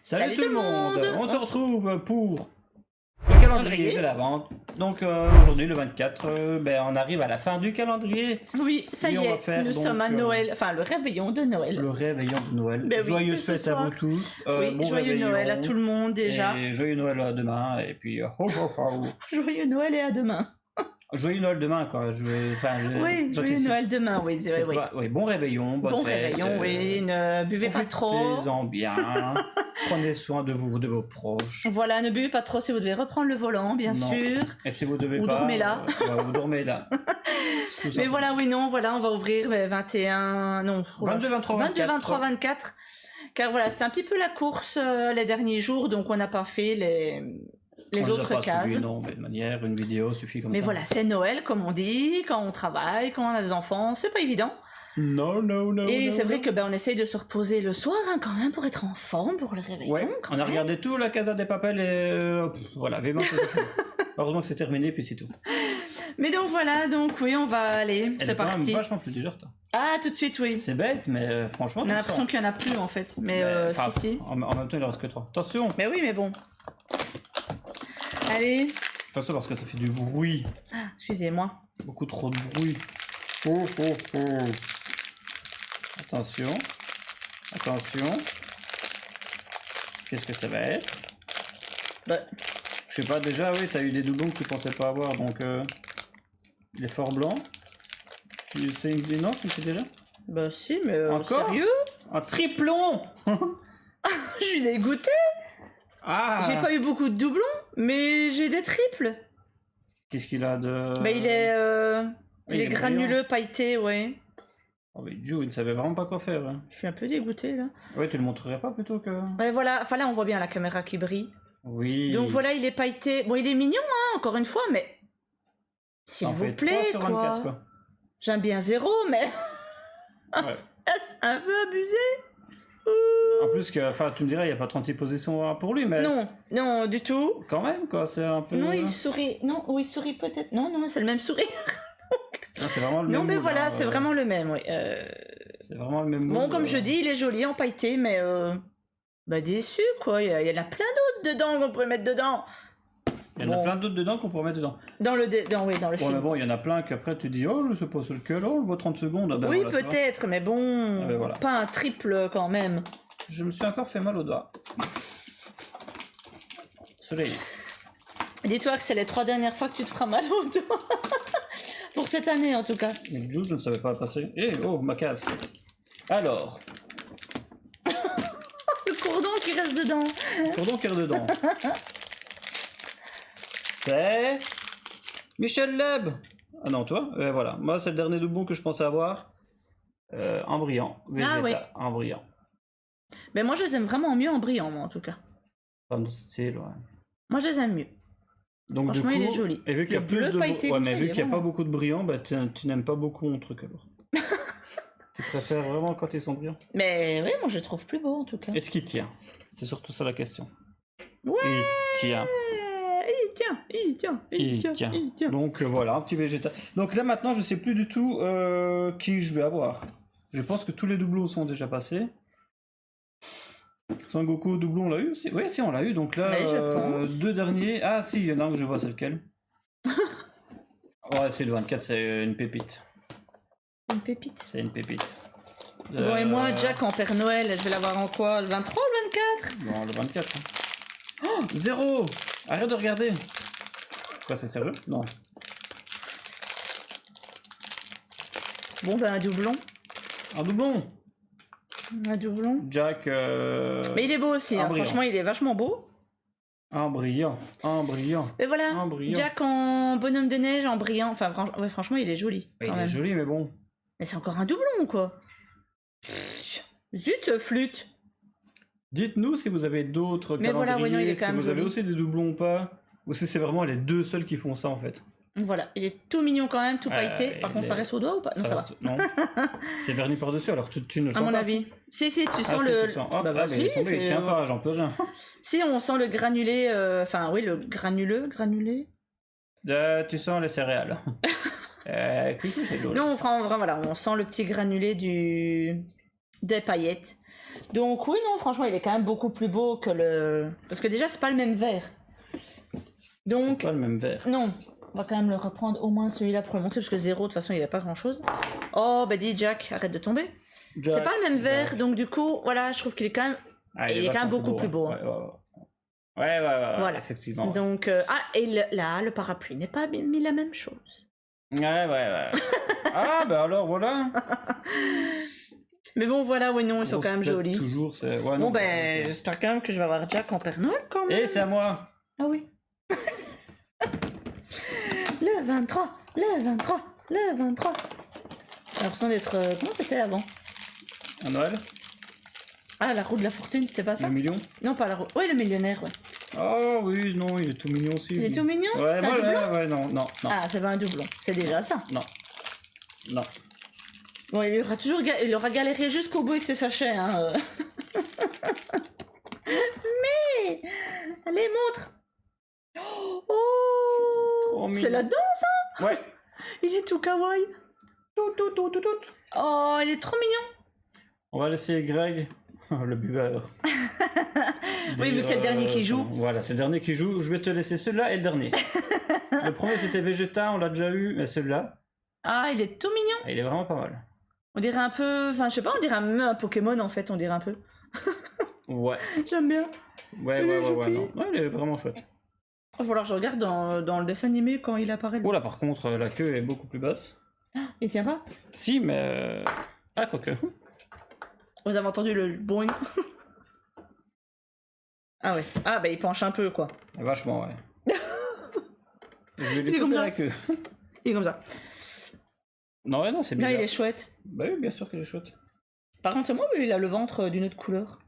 Salut tout le monde. On se retrouve pour le calendrier Calendrier. de la vente. Donc aujourd'hui le 24, on arrive à la fin du calendrier. Oui, ça Et y on va est, faire nous donc, sommes à Noël, enfin le réveillon de Noël. Le réveillon de Noël. Ben oui, Joyeuses c'est ce fêtes à soir. vous tous. Oui, Bon joyeux réveillon. Noël à tout le monde déjà. Et joyeux Noël à demain. Et puis ho, ho, ho. Joyeux Noël et à demain. Joyeux Noël demain quoi. Oui, joyeux Noël demain, oui, c'est vrai, oui. Oui, bon réveillon, bonne Bon fête, réveillon, oui, ne buvez pas trop. Profitez-en bien. Prenez soin de vous, de vos proches. Voilà, ne buvez pas trop si vous devez reprendre le volant, bien Non. sûr. Et si vous devez Ou pas, dormez là. Vous dormez là. Tout Mais ça. voilà, oui, non, voilà, on va ouvrir 21, non, 22, 23, 24. 22, 23, 24. Car voilà, c'était un petit peu la course les derniers jours, donc on n'a pas fait les On les a autres pas cases. suivis, non, mais de manière, une vidéo suffit comme Mais ça. voilà, c'est Noël, comme on dit, quand on travaille, quand on a des enfants, c'est pas évident. Non. Et c'est vrai que on essaye de se reposer le soir, hein, quand même, pour être en forme pour le réveillon. Ouais, quand on a même. regardé tout, la Casa des Papel, et voilà, vivement que c'est fini. Heureusement que c'est terminé, puis c'est tout. Mais donc voilà, donc oui, on va aller, Elle c'est est quand même parti. vachement plus légère, toi. Ah, tout de suite, oui. C'est bête, mais franchement, On a tu l'impression sens. qu'il n'y en a plus, en fait. Mais Enfin, si. En même temps, il en reste que 3. Attention, Mais oui, mais bon. Allez, attention parce que ça fait du bruit. excusez-moi. Beaucoup trop de bruit. Oh. Attention. Qu'est-ce que ça va être? Bah, Je sais pas, déjà, oui, t'as eu des doublons que tu pensais pas avoir, donc il est fort blanc. Tu sais une non, tu sais déjà? bah si, mais Encore sérieux? Un triplon. Je suis dégoûtée. Ah. J'ai pas eu beaucoup de doublons, mais j'ai des triples. Qu'est-ce qu'il a de... Bah il est, il est granuleux, pailleté, ouais. Oh, mais Joe, il ne savait vraiment pas quoi faire. Hein. Je suis un peu dégoûtée là. Ouais, tu le montrerais pas plutôt que... Ouais, voilà, enfin là on voit bien la caméra qui brille. Oui. Donc voilà, il est pailleté. Bon, il est mignon, hein, encore une fois, mais. S'il Ça en vous fait plaît, 3 sur 24, quoi. J'aime bien 0, mais. Ouais. C'est un peu abusé. En plus, tu me dirais, il n'y a pas 36 positions pour lui, mais... Non, du tout. Quand même, quoi, c'est un peu... Non, il sourit. Non, ou il sourit peut-être. Non, c'est le même sourire. Non, c'est vraiment le même Non, mais mood, voilà, hein, c'est vraiment le même, oui. C'est vraiment le même Bon, mood, comme je dis, il est joli en pailleté, mais. Bah, déçu, quoi. Il y en a plein d'autres dedans qu'on pourrait mettre dedans. Il y en a Bon. plein d'autres dedans qu'on pourrait mettre dedans. Dans le Ouais, mais film. bon, il y en a plein qu'après tu dis, oh, je sais pas sur lequel, oh, je vois 30 secondes. Ah ben Oui, voilà, tu vois. peut-être, mais bon. Ah ben voilà. Pas un triple quand même. Je me suis encore fait mal au doigt. Soleil. Dis-toi que c'est les 3 dernières fois que tu te feras mal au doigt. Pour cette année, en tout cas. Mais Jules, je ne savais pas passer. Eh, oh, ma case. Alors, Le cordon qui reste dedans. cordon qui est dedans. C'est Michel Leb. Ah non, toi voilà. Moi, c'est le dernier doublon que je pensais avoir. En brillant. Vegeta, oui. en brillant. Mais moi, je les aime vraiment mieux en brillant, moi, en tout cas. Pas de style, ouais. Moi, je les aime mieux. Donc, Franchement, du coup, il est joli. Et vu qu'il y a Le plus bleu de... pailleté, Ouais, comme mais ça, vu il est qu'il n'y a pas vraiment- beaucoup de brillant, bah, tu n'aimes pas beaucoup mon truc alors. Tu préfères vraiment quand ils sont brillants. Mais oui, moi, je les trouve plus beaux, en tout cas. Est-ce qu'il tient? C'est surtout ça la question. Ouais. Il tient. Il tient. Donc voilà, un petit Vegeta. Donc là maintenant, je sais plus du tout qui je vais avoir. Je pense que tous les doublons sont déjà passés. Son Goku doublon, on l'a eu aussi? Oui, si, on l'a eu. Donc là, Oui, je pense. 2 derniers. Ah si, il y en a un que je vois, c'est lequel? Ouais, c'est le 24, c'est une pépite. Une pépite. C'est une pépite. Bon, et moi, Jack en Père Noël, je vais l'avoir en quoi? Le 23 ou le 24? Non, le 24. Oh, 0! Arrête de regarder. Quoi, c'est sérieux? Non. Bon, ben, un doublon. Un doublon! Un doublon. Jack. Mais il est beau aussi, un hein. brillant. Franchement, il est vachement beau. Un brillant. Un brillant. Et voilà, Un brillant. Jack en bonhomme de neige, en brillant. Enfin, ouais, franchement, il est joli. Il quand est même. joli, mais bon. Mais c'est encore un doublon, quoi. Zut, flûte. Dites-nous si vous avez d'autres Mais voilà, calendriers, ouais, non, il est quand si même vous avez joli. aussi des doublons ou pas, ou si c'est vraiment les 2 seuls qui font ça en fait. Voilà, il est tout mignon quand même, tout pailleté. Par il contre, ça est- reste au doigt ou pas? Non, ça va. reste- Non. C'est verni par-dessus, alors tu ne le À sens mon pas. avis. Si, tu Ah, sens si, le. tu sens. Hop, Bah, ah, mais il est si, tombé, il tient pas, j'en peux rien. Si, on sent le granulé. Enfin, oui, le granulé. Tu sens les céréales. Coucou, c'est drôle. Non, voilà, on sent le petit granulé des paillettes. Donc oui, non, franchement, il est quand même beaucoup plus beau que le... Parce que déjà, c'est pas le même verre. Donc, Pas le même verre. non, on va quand même le reprendre au moins celui-là pour le montrer, parce que 0, de toute façon, il n'y a pas grand-chose. Oh, bah dis Jack, arrête de tomber. Jack, C'est pas le même verre, Jack. donc du coup, voilà, je trouve qu'il est quand même... Ah, il est quand même vachement beaucoup plus beau. Ouais, Hein. ouais, Voilà. effectivement. Donc, ah, et là, le parapluie n'est pas mis la même chose. Ouais. Ah, bah alors, voilà. Mais bon, voilà, oui, non, ils sont On quand se même plaît jolis. Toujours, c'est... Ouais, Bon, non, ben, j'espère quand même que je vais avoir Jack en Père Noël, quand même. Et c'est à moi. Ah oui. Le 23, le 23, le 23. J'ai l'impression d'être... comment c'était avant? À Noël. Ah, la roue de la fortune, c'était pas ça? Le million. Non, pas la roue. Oui, le millionnaire, ouais. Oh oui, non, il est tout mignon aussi. Il est tout mignon? Ouais, C'est un doublon? ouais, non. Ah, c'est pas un doublon. C'est déjà ça. Non. Bon, il aura galéré jusqu'au bout avec ses sachets, hein. Mais allez, montre. Oh, mignon. c'est là-dedans, ça. Ouais. Il est tout kawaii. Tout. Oh, il est trop mignon. On va laisser Greg, le buveur. Oui, vu que c'est le dernier qui joue. Voilà, c'est le dernier qui joue. Je vais te laisser celui-là et le dernier. Le premier c'était Vegeta, on l'a déjà eu, mais celui-là, Ah, il est tout mignon. il est vraiment pas mal. On dirait un peu... Enfin, je sais pas, on dirait même un Pokémon, en fait, on dirait un peu. Ouais. J'aime bien. Ouais, Il est non. choupi. Ouais, il est vraiment chouette. Il va falloir que je regarde dans le dessin animé quand il apparaît. Oh là, par contre, la queue est beaucoup plus basse. Il tient pas? Si, mais... Ah, quoique. Vous avez entendu le boing? Ah ouais. Ah bah il penche un peu quoi. Vachement, ouais. Je vais Il est lui comme couper ça. la queue. Il est comme ça. Non, ouais, non, c'est Là bizarre. il est chouette. Bah oui, bien sûr qu'il est chouette. Par contre c'est moi mais il a le ventre d'une autre couleur.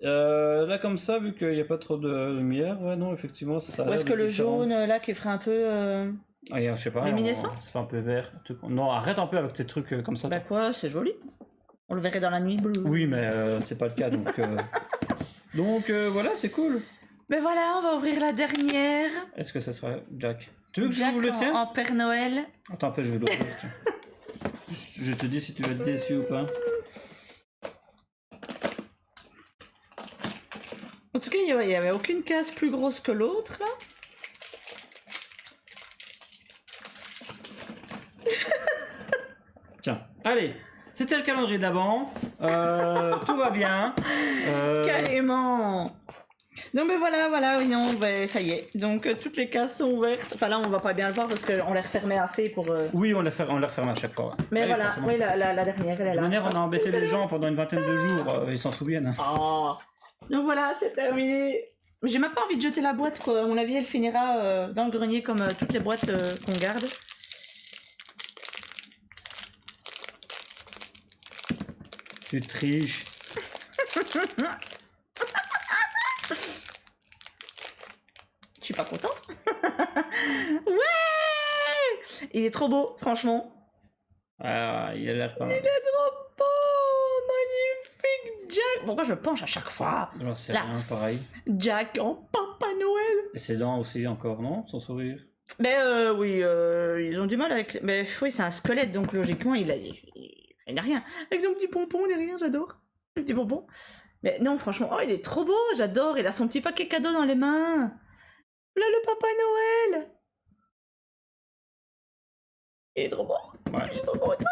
Là, comme ça, vu qu'il n'y a pas trop de lumière, ouais, non, effectivement, ça a Ou est-ce l'air que le différent. jaune là qui ferait un peu... Ah, je sais pas. Luminescent C'est un peu vert. Non, arrête un peu avec tes trucs comme ça. Bah quoi, c'est joli. On le verrait dans la nuit bleue. Oui, mais c'est pas le cas, donc... Donc, voilà, c'est cool. Mais voilà, on va ouvrir la dernière. Est-ce que ça sera Jack? Tu veux que Jack je vous le tienne? en Père Noël. Attends un peu, je vais l'ouvrir, tiens. Je te dis si tu vas être déçu ou pas. En tout cas, il n'y avait aucune case plus grosse que l'autre là. Tiens, allez, c'était le calendrier d'avant. Tout va bien. Carrément. Non mais voilà, oui, non, bah, ça y est. Donc toutes les cases sont ouvertes. Enfin là on va pas bien le voir parce qu'on les refermait à fait pour... Oui, on les referme à chaque fois. Ouais. Mais Allez, voilà, forcément. oui la dernière elle est De toute là. manière, on a embêté les gens pendant une vingtaine de jours, ils s'en souviennent. Oh. Donc voilà, c'est terminé. J'ai même pas envie de jeter la boîte quoi. À mon avis elle finira dans le grenier comme toutes les boîtes qu'on garde. Tu triches. Je suis pas contente. Ouais. Il est trop beau, franchement. Ah, il a l'air pas Il mal. est trop beau, magnifique Jack. Pourquoi je penche à chaque fois? J'en sais Là. rien, pareil. Jack en Papa Noël. Et ses dents aussi encore, non? Son sourire. Mais oui, ils ont du mal avec... Mais oui, c'est un squelette, donc logiquement, il n'a rien. Avec son petit pompon derrière, j'adore. Le petit pompon. Mais non, franchement, oh, il est trop beau, j'adore. Il a son petit paquet cadeau dans les mains. Là, le Papa Noël. Il est trop beau. Ouais. Je suis trop contente.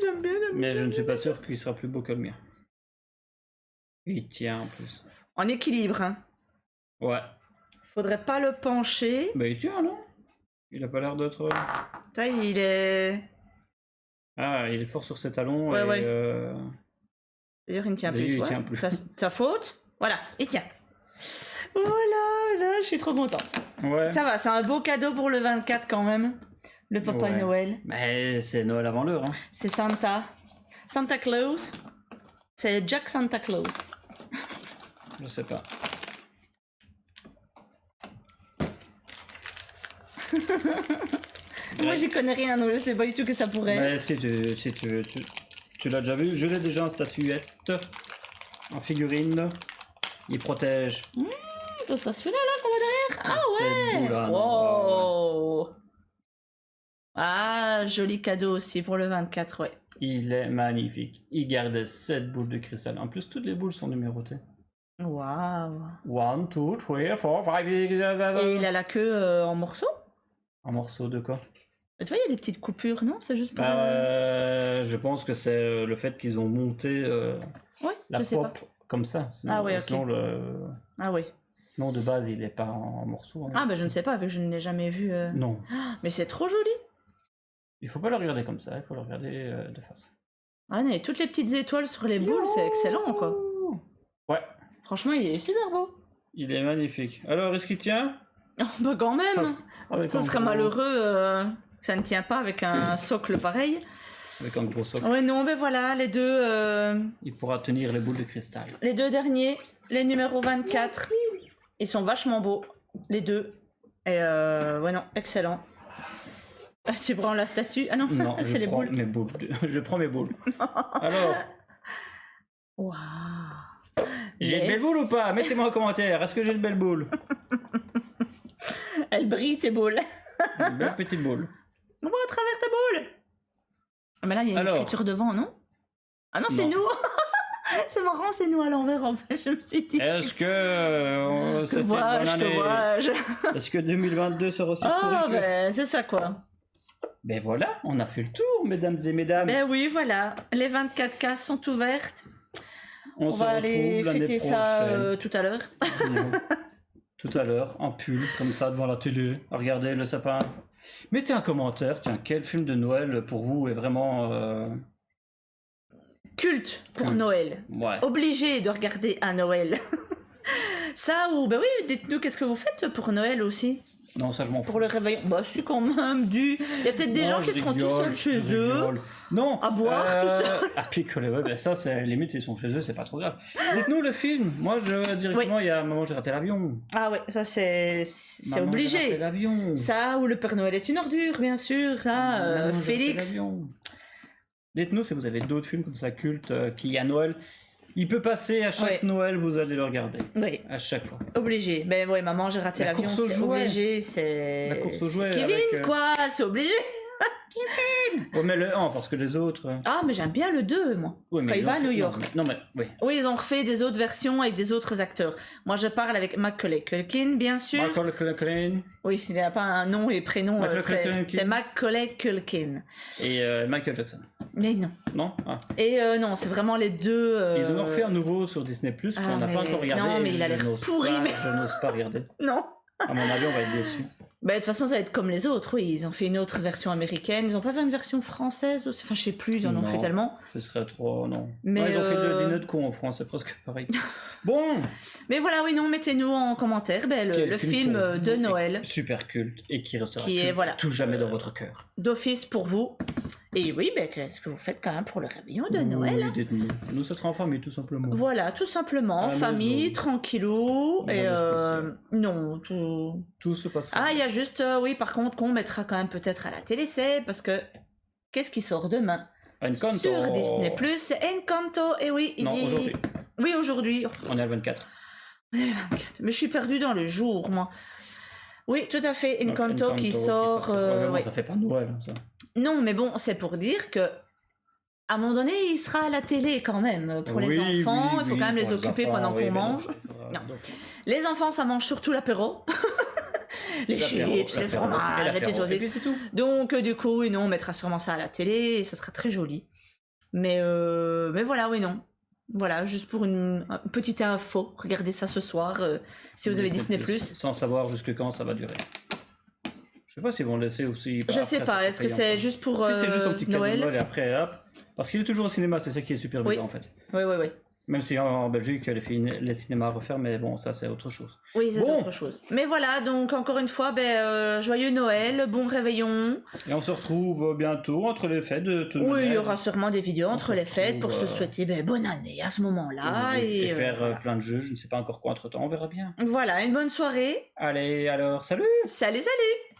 J'aime bien, Mais je ne suis pas sûr qu'il sera plus beau que le mien. Il tient en plus. En équilibre, hein. Ouais. Faudrait pas le pencher. Bah il tient, non? Il a pas l'air d'être... Ça, il est... Ah, il est fort sur ses talons. Ouais, et, ouais. D'ailleurs, il ne tient plus, D'ailleurs, tu il vois. tient plus. Ta faute. Voilà, il tient. Voilà, là, je suis trop contente. Ouais. Ça va, c'est un beau cadeau pour le 24 quand même. Le Papa Ouais. Noël. Mais c'est Noël avant l'heure, hein. C'est Santa. Santa Claus. C'est Jack Santa Claus. Je sais pas. Moi, j'y connais rien, donc je sais pas du tout que ça pourrait être. Mais si tu l'as déjà vu, je l'ai déjà en statuette, en figurine. Il protège. Ça sera celui-là, là, qu'on voit derrière. Ah Cette ouais. boule-là, non, Wow. Ah, joli cadeau aussi pour le 24, ouais. Il est magnifique. Il garde 7 boules de cristal. En plus, toutes les boules sont numérotées. Waouh. 1, 2, 3, 4, 5, 6, 7, Et il a la queue en morceaux? Un morceau de quoi? Tu vois, il y a des petites coupures, non? C'est juste pour... Je pense que c'est le fait qu'ils ont monté Ouais, la je sais pas. pop comme ça. Sinon, Ah ouais, ok. sinon, Ah oui. sinon, de base, il est pas en morceaux. hein. Ah bah je ne sais pas, vu que je ne l'ai jamais vu. Non. Mais c'est trop joli. Il faut pas le regarder comme ça, il faut le regarder de face. Ah non, et toutes les petites étoiles sur les boules, c'est excellent, quoi. Ouais, Franchement, il est super beau. il est magnifique. Alors, est-ce qu'il tient? Oh, bah quand même. Avec Ça un serait gros- malheureux que ça ne tient pas avec un socle pareil. Avec un gros socle. Ouais, non, ben voilà, les Il pourra tenir les boules de cristal. deux derniers, les numéros 24. Ils sont vachement beaux, les deux. Et ouais, non, excellent. Ah, tu prends la statue? Ah non, Non, c'est je les prends boules. mes boules. Je prends mes boules. Alors, Waouh. j'ai une belle boule ou pas? Mettez-moi en commentaire. Est-ce que j'ai une belle boule? Elle brille, tes boules. Une belle petite boule. On voit à travers ta boule. Ah, mais là, il y a une Alors. écriture devant, non? Ah non, c'est Non. nous. C'est marrant, c'est nous à l'envers, en fait, je me suis dit. Est-ce que Que c'était une bonne vois-je, que année? vois-je? Est-ce que 2022 sera aussi pourri Ah, que- ben, c'est ça, quoi. Ben voilà, on a fait le tour, mesdames et mesdames. Ben oui, voilà. Les 24 cases sont ouvertes. On se va aller retrouve l'année fêter ça prochaine. tout à l'heure. Tout à l'heure, en pull, comme ça, devant la télé, à regarder le sapin. Mettez un commentaire, tiens, quel film de Noël pour vous est vraiment... Culte pour Culte. Noël. Ouais. Obligé de regarder à Noël. Ça ou... Ben oui, dites-nous qu'est-ce que vous faites pour Noël aussi. Non, ça je m'en fous. Pour le réveillon. Bah, c'est quand même du... Il y a peut-être des Non, gens qui je seront tout rigole, seuls chez je eux. rigole. Non. À boire, tout seul. À picoler, ouais, ben ça, c'est limite, ils sont chez eux, c'est pas trop grave. Dites-nous le film. Moi, directement, il y a Maman, j'ai raté l'avion. Ah ouais, ça c'est Maman, j'ai raté obligé. l'avion. Ça ou le Père Noël est une ordure, bien sûr. Hein, Maman, j'ai raté Félix. l'avion. Dites-nous si vous avez d'autres films comme ça cultes qui à Noël, il peut passer à chaque Ouais. Noël, vous allez le regarder Oui, à chaque fois. obligé. Ben ouais, maman, j'ai raté La l'avion, course aux c'est jouets. obligé. C'est La course aux jouets c'est Kevin, avec, quoi, c'est obligé. Oh mais le 1 parce que les autres. Ah, mais j'aime bien le 2, moi. Oui, Quand ils il va ont à fait- New York. Non mais oui. Oui, ils ont refait des autres versions avec des autres acteurs. Moi, je parle avec Macaulay Culkin, bien sûr. Michael Culkin Oui, il n'a pas un nom et prénom Macaulay très... Culkin. C'est Macaulay Culkin. et Michael Jackson. Mais non. Non ah. Et non, c'est vraiment les deux... Ils en ont refait un nouveau sur Disney Plus qu'on Ah, n'a pas mais- encore regardé. non, mais et il a je l'air n'ose pourri, pas- mais- Je n'ose pas regarder. Non. À mon avis, on va être déçus. Bah, de toute façon, ça va être comme les autres, oui. Ils ont fait une autre version américaine. Ils ont pas fait une version française aussi. Enfin, je sais plus, ils en ont Non. fait tellement. Ce serait trop. Non. Mais, Ouais, ils ont fait le euh, dîner de con en France, c'est presque pareil. Bon Mais voilà, oui, non, mettez-nous en commentaire Quel le film pour vous de est Noël Super culte et qui restera Qui est, culte voilà. tout jamais dans votre cœur. d'office pour vous. Et oui, ben, qu'est-ce que vous faites quand même pour le réveillon de Noël, hein? Oui, dites-nous. Nous, ça sera en famille, tout simplement. Voilà, tout simplement, À la famille, maison. tranquillou, et Rien de spécial. non, tout... Tout se passera. Ah, il y a juste, oui, par contre, qu'on mettra quand même peut-être à la télé, c'est parce que, qu'est-ce qui sort demain? Encanto. Sur Disney+, c'est Encanto, et oui, Non, il- aujourd'hui. Oui, aujourd'hui. On est à 24. On est le 24. Mais je suis perdue dans le jour, moi. Oui, tout à fait, Donc, Encanto qui sort... Ouais, mais bon, ouais. ça fait pas Noël, ça. Non, mais bon, c'est pour dire que à un moment donné, il sera à la télé quand même. Pour les Oui, enfants, oui, il faut oui, quand même les pour occuper enfants, pendant oui, qu'on mais mange. non. Non. Les enfants, ça mange surtout l'apéro. Les L'apéro, chips, les l'apéro, fromages, et les petites l'apéro, et saucisses. puis c'est tout. Donc, du coup, oui, non, on mettra sûrement ça à la télé et ça sera très joli. Mais voilà, oui, non. Voilà, juste pour une petite info. Regardez ça ce soir si vous avez Disney+. Sans savoir jusque quand ça va durer. Je sais pas s'ils vont le laisser aussi. Je sais pas, est-ce que c'est juste pour Si c'est juste un petit cadeau de Noël? Noël et après hop. Parce qu'il est toujours au cinéma, c'est ça qui est super Oui. bizarre en fait. Oui, oui, oui. Même si en Belgique, les cinémas referment, mais bon, ça c'est autre chose. Oui, c'est Bon. autre chose. Mais voilà, donc encore une fois, joyeux Noël, bon réveillon. Et on se retrouve bientôt entre les fêtes de tout Oui, il y aura sûrement des vidéos entre se les fêtes pour se retrouve, souhaiter bonne année à ce moment-là. et faire voilà. plein de jeux, je ne sais pas encore quoi entre temps, on verra bien. Voilà, une bonne soirée. Allez, alors, salut! Salut, salut!